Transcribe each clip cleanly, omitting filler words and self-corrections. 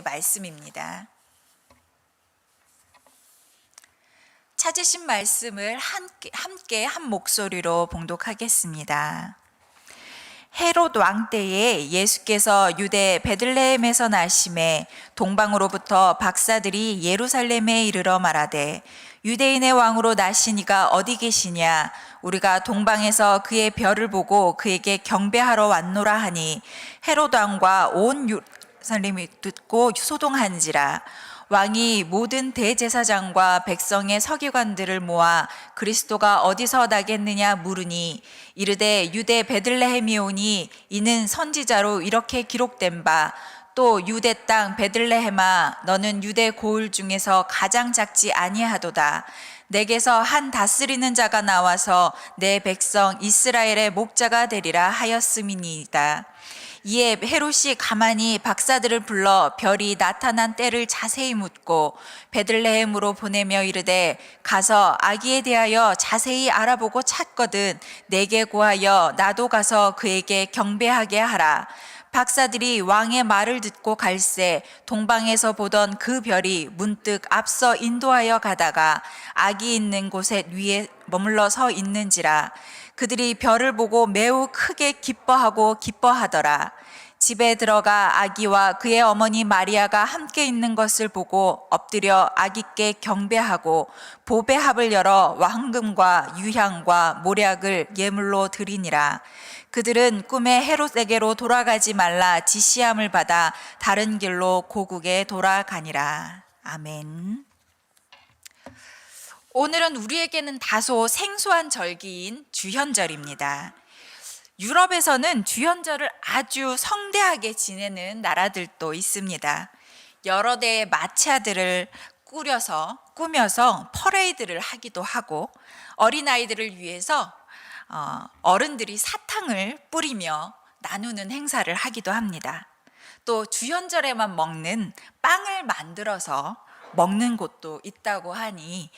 말씀입니다. 찾으신 말씀을 함께 한 목소리로 봉독하겠습니다. 헤롯 왕 때에 예수께서 유대 베들레헴에서 나심에 동방으로부터 박사들이 예루살렘에 이르러 말하되 유대인의 왕으로 나시니가 어디 계시냐? 우리가 동방에서 그의 별을 보고 그에게 경배하러 왔노라 하니 헤롯 왕과 온 예루살렘이 듣고 소동한지라. 왕이 모든 대제사장과 백성의 서기관들을 모아 그리스도가 어디서 나겠느냐 물으니 이르되 유대 베들레헴이오니 이는 선지자로 이렇게 기록된 바 또 유대 땅 베들레헴아 너는 유대 고을 중에서 가장 작지 아니하도다. 내게서 한 다스리는 자가 나와서 내 백성 이스라엘의 목자가 되리라 하였음이니이다. 이에 헤롯이 가만히 박사들을 불러 별이 나타난 때를 자세히 묻고 베들레헴으로 보내며 이르되 가서 아기에 대하여 자세히 알아보고 찾거든 내게 구하여 나도 가서 그에게 경배하게 하라. 박사들이 왕의 말을 듣고 갈새 동방에서 보던 그 별이 문득 앞서 인도하여 가다가 아기 있는 곳에 위에 머물러 서 있는지라. 그들이 별을 보고 매우 크게 기뻐하더라. 집에 들어가 아기와 그의 어머니 마리아가 함께 있는 것을 보고 엎드려 아기께 경배하고 보배합을 열어 황금과 유향과 모략을 예물로 드리니라. 그들은 꿈에 헤롯에게로 돌아가지 말라 지시함을 받아 다른 길로 고국에 돌아가니라. 아멘. 오늘은 우리에게는 다소 생소한 절기인 주현절입니다. 유럽에서는 주현절을 아주 성대하게 지내는 나라들도 있습니다. 여러 대의 마차들을 꾸며서 퍼레이드를 하기도 하고 어린아이들을 위해서 어른들이 사탕을 뿌리며 나누는 행사를 하기도 합니다. 또 주현절에만 먹는 빵을 만들어서 먹는 곳도 있다고 하니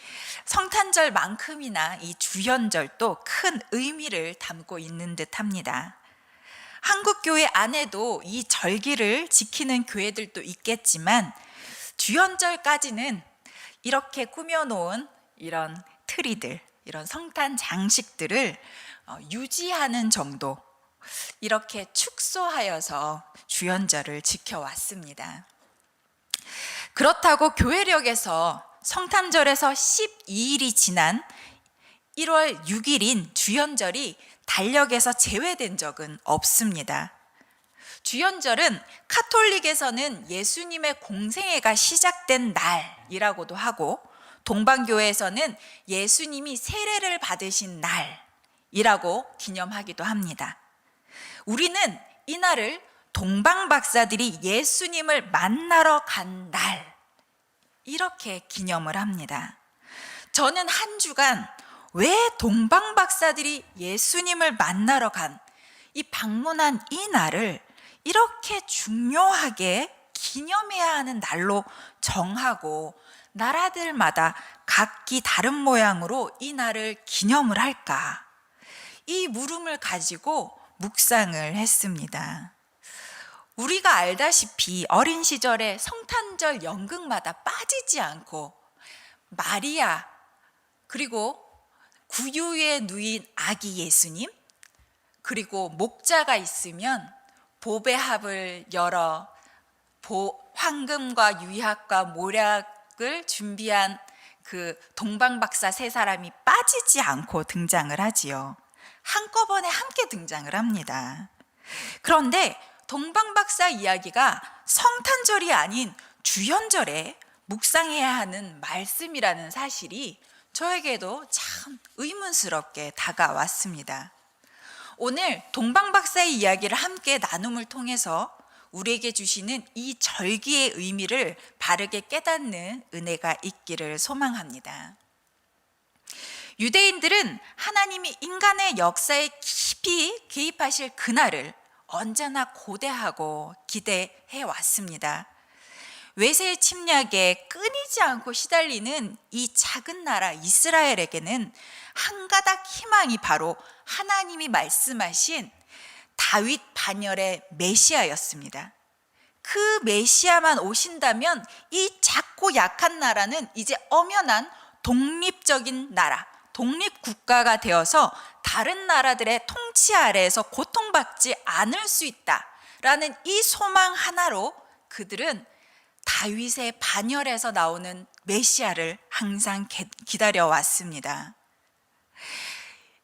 성탄절만큼이나 이 주현절도 큰 의미를 담고 있는 듯합니다. 한국 교회 안에도 이 절기를 지키는 교회들도 있겠지만 주현절까지는 이렇게 꾸며놓은 이런 트리들, 이런 성탄 장식들을 유지하는 정도, 이렇게 축소하여서 주현절을 지켜왔습니다. 그렇다고 교회력에서 성탄절에서 12일이 지난 1월 6일인 주현절이 달력에서 제외된 적은 없습니다. 주현절은 카톨릭에서는 예수님의 공생애가 시작된 날이라고도 하고 동방교회에서는 예수님이 세례를 받으신 날이라고 기념하기도 합니다. 우리는 이날을 동방박사들이 예수님을 만나러 간 날, 이렇게 기념을 합니다. 저는 한 주간 왜 동방박사들이 예수님을 만나러 방문한 이 날을 이렇게 중요하게 기념해야 하는 날로 정하고 나라들마다 각기 다른 모양으로 이 날을 기념을 할까? 이 물음을 가지고 묵상을 했습니다. 우리가 알다시피 어린 시절에 성탄절 연극마다 빠지지 않고 마리아 그리고 구유에 누인 아기 예수님 그리고 목자가 있으면 보배합을 열어 황금과 유향과 모략을 준비한 그 동방박사 세 사람이 빠지지 않고 등장을 하지요. 한꺼번에 함께 등장을 합니다. 그런데 동방박사 이야기가 성탄절이 아닌 주현절에 묵상해야 하는 말씀이라는 사실이 저에게도 참 의문스럽게 다가왔습니다. 오늘 동방박사의 이야기를 함께 나눔을 통해서 우리에게 주시는 이 절기의 의미를 바르게 깨닫는 은혜가 있기를 소망합니다. 유대인들은 하나님이 인간의 역사에 깊이 개입하실 그날을 언제나 고대하고 기대해 왔습니다. 외세의 침략에 끊이지 않고 시달리는 이 작은 나라 이스라엘에게는 한 가닥 희망이 바로 하나님이 말씀하신 다윗 반열의 메시아였습니다. 그 메시아만 오신다면 이 작고 약한 나라는 이제 엄연한 독립적인 나라, 독립국가가 되어서 다른 나라들의 통치 아래에서 고통받지 않을 수 있다라는 이 소망 하나로 그들은 다윗의 반열에서 나오는 메시아를 항상 기다려 왔습니다.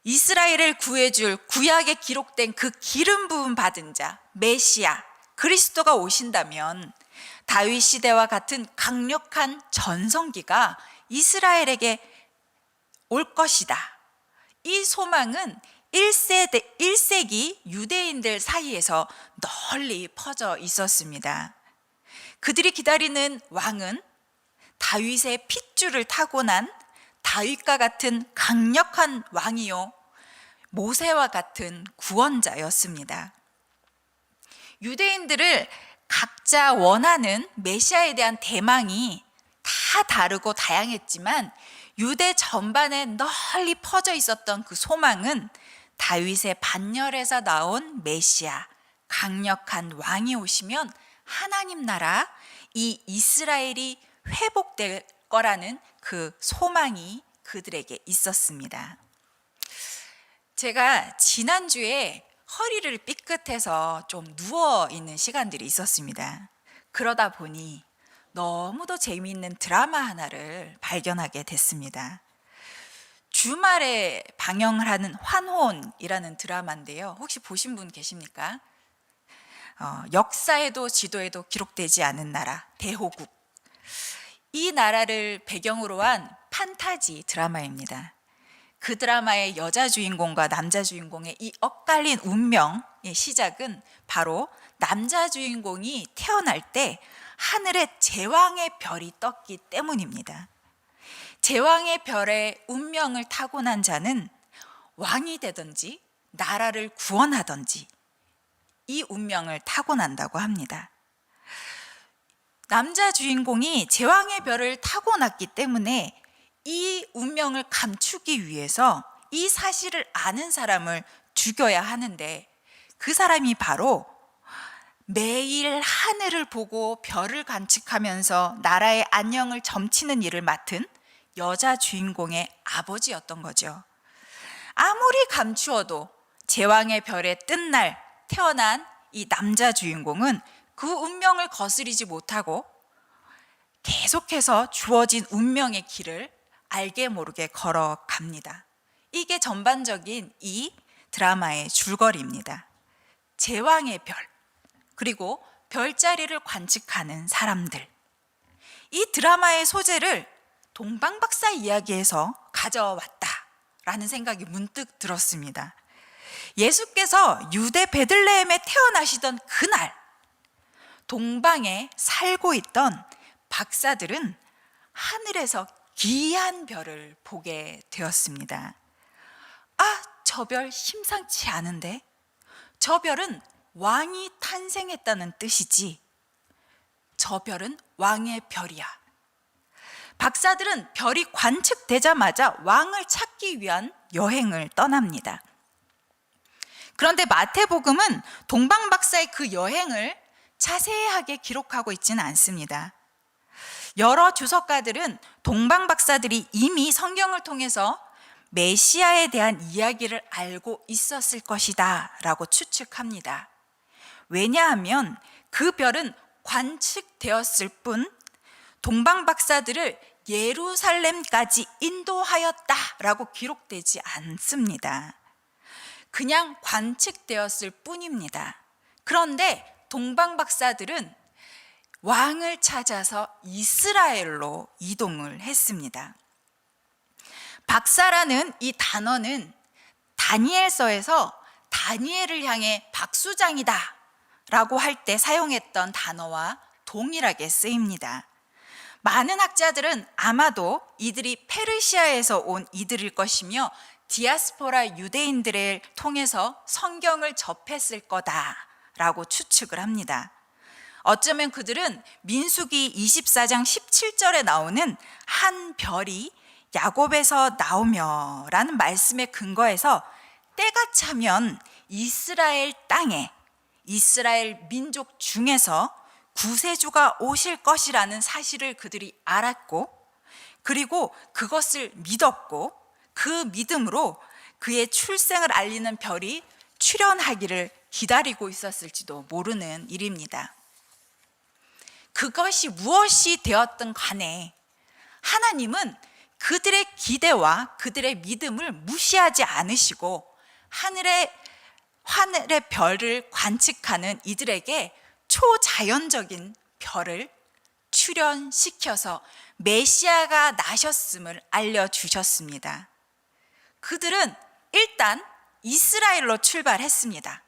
이스라엘을 구해줄 구약에 기록된 그 기름 부음 받은 자 메시아 그리스도가 오신다면 다윗 시대와 같은 강력한 전성기가 이스라엘에게 올 것이다. 이 소망은 1세기 유대인들 사이에서 널리 퍼져 있었습니다. 그들이 기다리는 왕은 다윗의 핏줄을 타고난 다윗과 같은 강력한 왕이요 모세와 같은 구원자였습니다. 유대인들을 각자 원하는 메시아에 대한 대망이 다 다르고 다양했지만 유대 전반에 널리 퍼져 있었던 그 소망은 다윗의 반열에서 나온 메시아, 강력한 왕이 오시면 하나님 나라, 이 이스라엘이 회복될 거라는 그 소망이 그들에게 있었습니다. 제가 지난주에 허리를 삐끗해서 좀 누워 있는 시간들이 있었습니다. 그러다 보니 너무도 재미있는 드라마 하나를 발견하게 됐습니다. 주말에 방영을 하는 환혼이라는 드라마인데요. 혹시 보신 분 계십니까? 역사에도 지도에도 기록되지 않은 나라, 대호국. 이 나라를 배경으로 한 판타지 드라마입니다. 그 드라마의 여자 주인공과 남자 주인공의 이 엇갈린 운명의 시작은 바로 남자 주인공이 태어날 때 하늘에 제왕의 별이 떴기 때문입니다. 제왕의 별의 운명을 타고난 자는 왕이 되든지 나라를 구원하든지 이 운명을 타고난다고 합니다. 남자 주인공이 제왕의 별을 타고났기 때문에 이 운명을 감추기 위해서 이 사실을 아는 사람을 죽여야 하는데 그 사람이 바로 매일 하늘을 보고 별을 관측하면서 나라의 안녕을 점치는 일을 맡은 여자 주인공의 아버지였던 거죠. 아무리 감추어도 제왕의 별에 뜬 날 태어난 이 남자 주인공은 그 운명을 거스리지 못하고 계속해서 주어진 운명의 길을 알게 모르게 걸어갑니다. 이게 전반적인 이 드라마의 줄거리입니다. 제왕의 별, 그리고 별자리를 관측하는 사람들. 이 드라마의 소재를 동방박사 이야기에서 가져왔다라는 생각이 문득 들었습니다. 예수께서 유대 베들레헴에 태어나시던 그날 동방에 살고 있던 박사들은 하늘에서 기이한 별을 보게 되었습니다. 아, 저 별 심상치 않은데? 저 별은 왕이 탄생했다는 뜻이지. 저 별은 왕의 별이야. 박사들은 별이 관측되자마자 왕을 찾기 위한 여행을 떠납니다. 그런데 마태복음은 동방박사의 그 여행을 자세하게 기록하고 있지는 않습니다. 여러 주석가들은 동방박사들이 이미 성경을 통해서 메시아에 대한 이야기를 알고 있었을 것이다 라고 추측합니다. 왜냐하면 그 별은 관측되었을 뿐 동방박사들을 예루살렘까지 인도하였다라고 기록되지 않습니다. 그냥 관측되었을 뿐입니다. 그런데 동방박사들은 왕을 찾아서 이스라엘로 이동을 했습니다. 박사라는 이 단어는 다니엘서에서 다니엘을 향해 박수장이다 라고 할 때 사용했던 단어와 동일하게 쓰입니다. 많은 학자들은 아마도 이들이 페르시아에서 온 이들일 것이며 디아스포라 유대인들을 통해서 성경을 접했을 거다라고 추측을 합니다. 어쩌면 그들은 민수기 24장 17절에 나오는 한 별이 야곱에서 나오며 라는 말씀에 근거해서 때가 차면 이스라엘 땅에 이스라엘 민족 중에서 구세주가 오실 것이라는 사실을 그들이 알았고, 그리고 그것을 믿었고, 그 믿음으로 그의 출생을 알리는 별이 출현하기를 기다리고 있었을지도 모르는 일입니다. 그것이 무엇이 되었든 간에 하나님은 그들의 기대와 그들의 믿음을 무시하지 않으시고 하늘의 별을 관측하는 이들에게 초자연적인 별을 출현시켜서 메시아가 나셨음을 알려주셨습니다. 그들은 일단 이스라엘로 출발했습니다.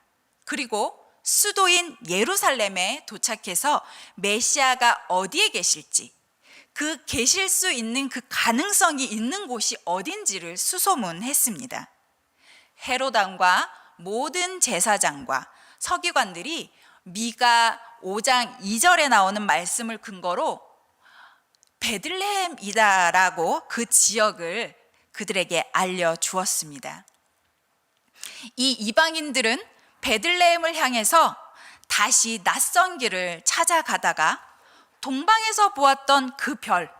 그리고 수도인 예루살렘에 도착해서 메시아가 어디에 계실지, 그 계실 수 있는 그 가능성이 있는 곳이 어딘지를 수소문했습니다. 헤롯 왕과 모든 제사장과 서기관들이 미가 5장 2절에 나오는 말씀을 근거로 베들레헴이다라고 그 지역을 그들에게 알려주었습니다. 이 이방인들은 베들레헴을 향해서 다시 낯선 길을 찾아가다가 동방에서 보았던 그 별,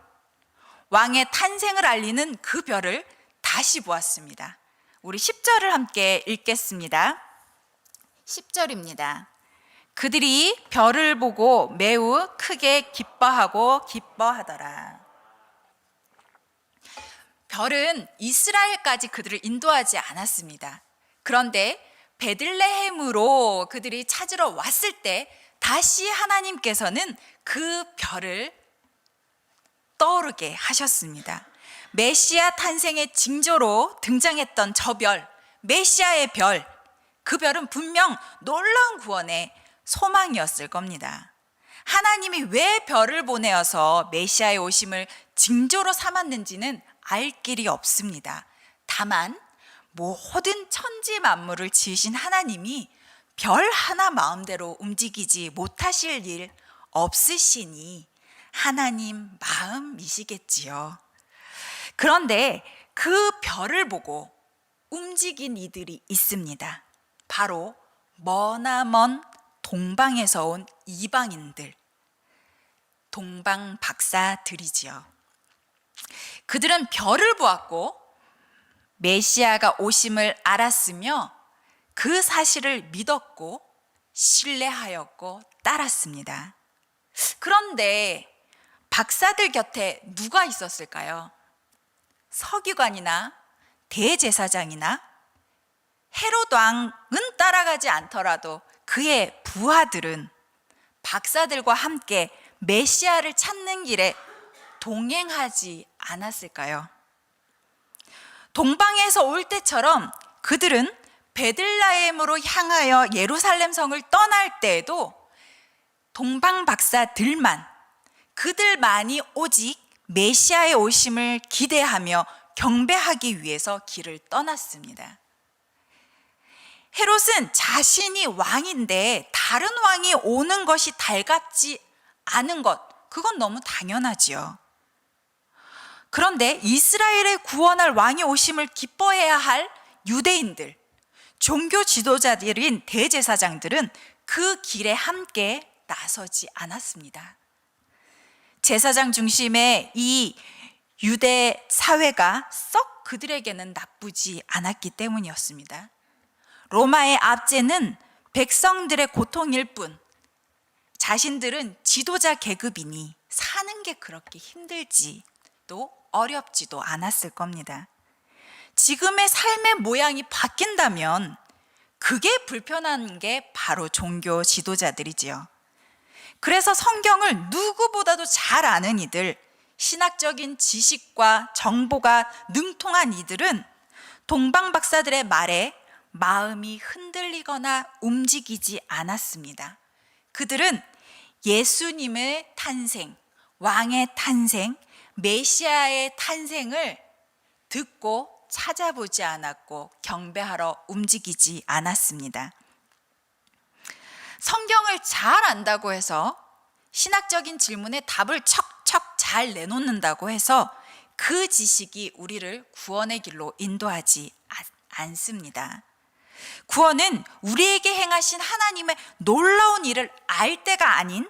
왕의 탄생을 알리는 그 별을 다시 보았습니다. 우리 10절을 함께 읽겠습니다. 10절입니다. 그들이 별을 보고 매우 크게 기뻐하더라. 별은 이스라엘까지 그들을 인도하지 않았습니다. 그런데 베들레헴으로 그들이 찾으러 왔을 때 다시 하나님께서는 그 별을 떠오르게 하셨습니다. 메시아 탄생의 징조로 등장했던 저 별, 메시아의 별, 그 별은 분명 놀라운 구원의 소망이었을 겁니다. 하나님이 왜 별을 보내어서 메시아의 오심을 징조로 삼았는지는 알 길이 없습니다. 다만 모든 천지 만물을 지으신 하나님이 별 하나 마음대로 움직이지 못하실 일 없으시니 하나님 마음이시겠지요. 그런데 그 별을 보고 움직인 이들이 있습니다. 바로 머나먼 동방에서 온 이방인들, 동방 박사들이지요. 그들은 별을 보았고 메시아가 오심을 알았으며 그 사실을 믿었고 신뢰하였고 따랐습니다. 그런데 박사들 곁에 누가 있었을까요? 서기관이나 대제사장이나 헤롯 왕은 따라가지 않더라도 그의 부하들은 박사들과 함께 메시아를 찾는 길에 동행하지 않았을까요? 동방에서 올 때처럼 그들은 베들레헴으로 향하여 예루살렘 성을 떠날 때에도 동방 박사들만, 그들만이 오직 메시아의 오심을 기대하며 경배하기 위해서 길을 떠났습니다. 헤롯은 자신이 왕인데 다른 왕이 오는 것이 달갑지 않은 것, 그건 너무 당연하지요. 그런데 이스라엘의 구원할 왕이 오심을 기뻐해야 할 유대인들, 종교 지도자들인 대제사장들은 그 길에 함께 나서지 않았습니다. 제사장 중심의 이 유대 사회가 썩 그들에게는 나쁘지 않았기 때문이었습니다. 로마의 압제는 백성들의 고통일 뿐, 자신들은 지도자 계급이니 사는 게 그렇게 힘들지도 어렵지도 않았을 겁니다. 지금의 삶의 모양이 바뀐다면 그게 불편한 게 바로 종교 지도자들이지요. 그래서 성경을 누구보다도 잘 아는 이들, 신학적인 지식과 정보가 능통한 이들은 동방 박사들의 말에 마음이 흔들리거나 움직이지 않았습니다. 그들은 예수님의 탄생, 왕의 탄생, 메시아의 탄생을 듣고 찾아보지 않았고 경배하러 움직이지 않았습니다. 성경을 잘 안다고 해서 신학적인 질문에 답을 척척 잘 내놓는다고 해서 그 지식이 우리를 구원의 길로 인도하지 않습니다. 구원은 우리에게 행하신 하나님의 놀라운 일을 알 때가 아닌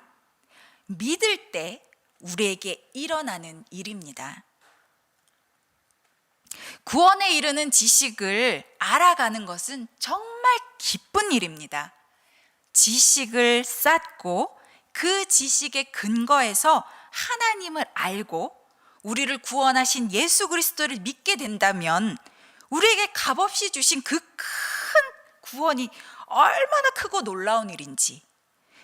믿을 때 우리에게 일어나는 일입니다. 구원에 이르는 지식을 알아가는 것은 정말 기쁜 일입니다. 지식을 쌓고 그 지식의 근거에서 하나님을 알고 우리를 구원하신 예수 그리스도를 믿게 된다면 우리에게 값없이 주신 그 큰 구원이 얼마나 크고 놀라운 일인지,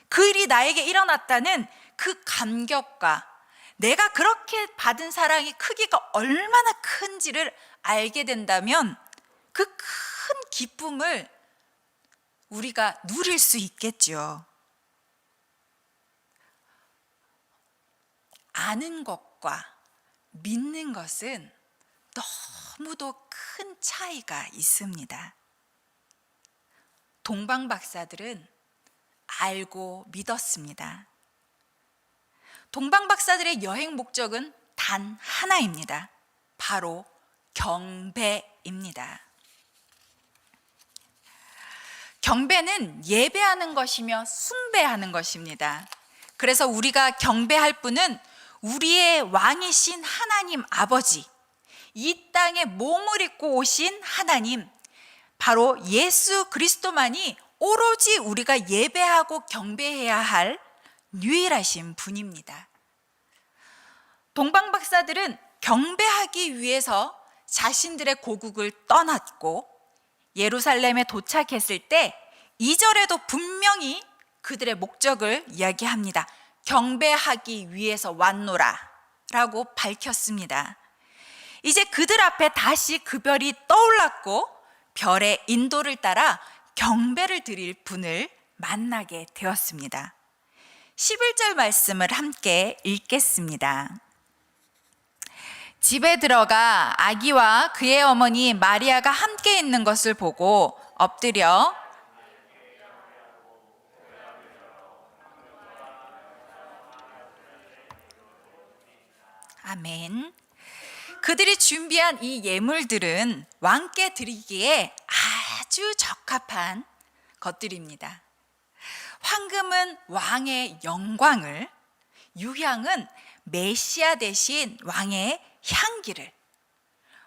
그 일이 나에게 일어났다는 그 감격과 내가 그렇게 받은 사랑의 크기가 얼마나 큰지를 알게 된다면 그 큰 기쁨을 우리가 누릴 수 있겠죠. 아는 것과 믿는 것은 너무도 큰 차이가 있습니다. 동방 박사들은 알고 믿었습니다. 동방 박사들의 여행 목적은 단 하나입니다. 바로 경배입니다. 경배는 예배하는 것이며 숭배하는 것입니다. 그래서 우리가 경배할 분은 우리의 왕이신 하나님 아버지, 이 땅에 몸을 입고 오신 하나님, 바로 예수 그리스도만이 오로지 우리가 예배하고 경배해야 할 유일하신 분입니다. 동방 박사들은 경배하기 위해서 자신들의 고국을 떠났고 예루살렘에 도착했을 때 2절에도 분명히 그들의 목적을 이야기합니다. 경배하기 위해서 왔노라 라고 밝혔습니다. 이제 그들 앞에 다시 그 별이 떠올랐고 별의 인도를 따라 경배를 드릴 분을 만나게 되었습니다. 11절 말씀을 함께 읽겠습니다. 집에 들어가 아기와 그의 어머니 마리아가 함께 있는 것을 보고 엎드려 아멘. 그들이 준비한 이 예물들은 왕께 드리기에 아주 적합한 것들입니다. 황금은 왕의 영광을, 유향은 메시아 대신 왕의 향기를,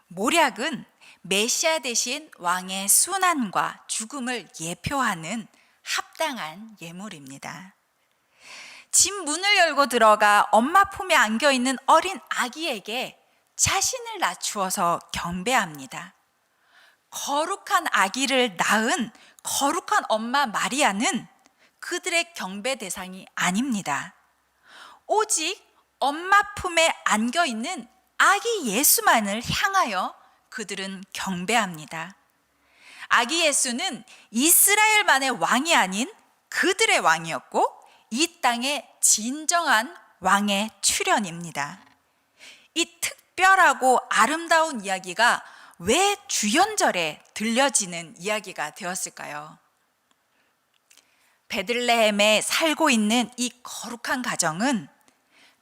모략은 메시아 대신 왕의 순환과 죽음을 예표하는 합당한 예물입니다. 집 문을 열고 들어가 엄마 품에 안겨 있는 어린 아기에게 자신을 낮추어서 경배합니다. 거룩한 아기를 낳은 거룩한 엄마 마리아는 그들의 경배 대상이 아닙니다. 오직 엄마 품에 안겨 있는 아기 예수만을 향하여 그들은 경배합니다. 아기 예수는 이스라엘만의 왕이 아닌 그들의 왕이었고 이 땅의 진정한 왕의 출현입니다. 이 특별하고 아름다운 이야기가 왜 주연절에 들려지는 이야기가 되었을까요? 베들레헴에 살고 있는 이 거룩한 가정은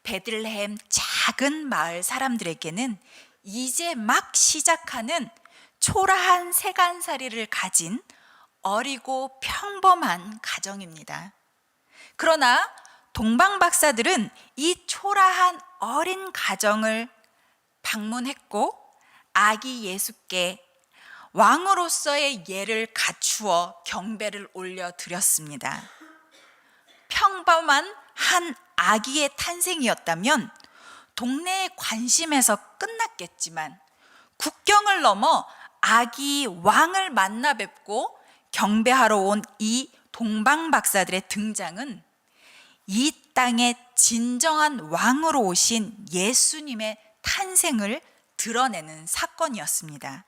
베들레헴 작은 마을 사람들에게는 이제 막 시작하는 초라한 세간살이를 가진 어리고 평범한 가정입니다. 그러나 동방 박사들은 이 초라한 어린 가정을 방문했고 아기 예수께 왕으로서의 예를 갖추어 경배를 올려드렸습니다. 평범한 한 아기의 탄생이었다면 동네의 관심에서 끝났겠지만 국경을 넘어 아기 왕을 만나 뵙고 경배하러 온 이 동방 박사들의 등장은 이 땅의 진정한 왕으로 오신 예수님의 탄생을 드러내는 사건이었습니다.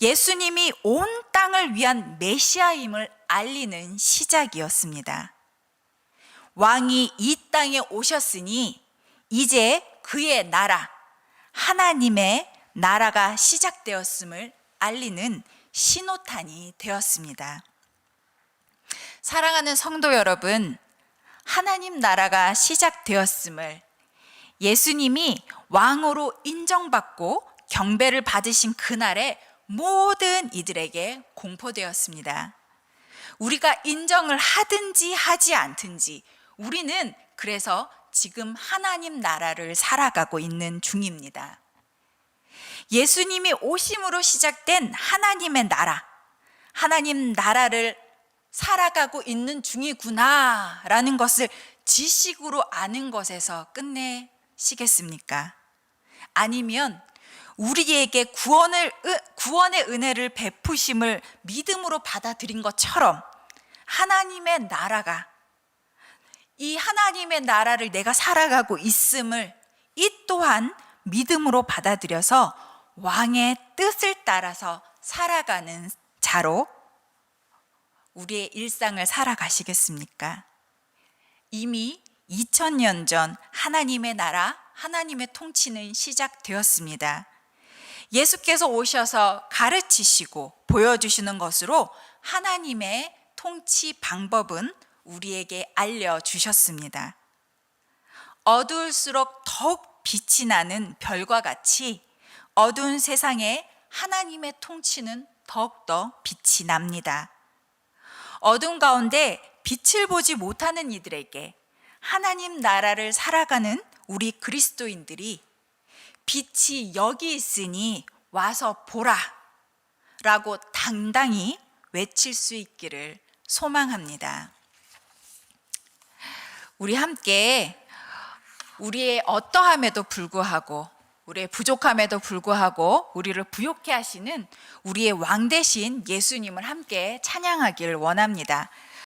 예수님이 온 땅을 위한 메시아임을 알리는 시작이었습니다. 왕이 이 땅에 오셨으니 이제 그의 나라, 하나님의 나라가 시작되었음을 알리는 신호탄이 되었습니다. 사랑하는 성도 여러분, 하나님 나라가 시작되었음을 예수님이 왕으로 인정받고 경배를 받으신 그날에 모든 이들에게 공포되었습니다. 우리가 인정을 하든지 하지 않든지 우리는 그래서 지금 하나님 나라를 살아가고 있는 중입니다. 예수님이 오심으로 시작된 하나님의 나라, 하나님 나라를 살아가고 있는 중이구나라는 것을 지식으로 아는 것에서 끝내시겠습니까? 아니면 우리에게 구원의 은혜를 베푸심을 믿음으로 받아들인 것처럼 하나님의 나라가, 이 하나님의 나라를 내가 살아가고 있음을 이 또한 믿음으로 받아들여서 왕의 뜻을 따라서 살아가는 자로 우리의 일상을 살아가시겠습니까? 이미 2000년 전 하나님의 나라, 하나님의 통치는 시작되었습니다. 예수께서 오셔서 가르치시고 보여주시는 것으로 하나님의 통치 방법은 우리에게 알려주셨습니다. 어두울수록 더욱 빛이 나는 별과 같이 어두운 세상에 하나님의 통치는 더욱더 빛이 납니다. 어둠 가운데 빛을 보지 못하는 이들에게 하나님 나라를 살아가는 우리 그리스도인들이 빛이 여기 있으니 와서 보라 라고 당당히 외칠 수 있기를 소망합니다. 우리 함께 우리의 어떠함에도 불구하고, 우리의 부족함에도 불구하고 우리를 부욕해 하시는 우리의 왕 되신 예수님을 함께 찬양하기를 원합니다.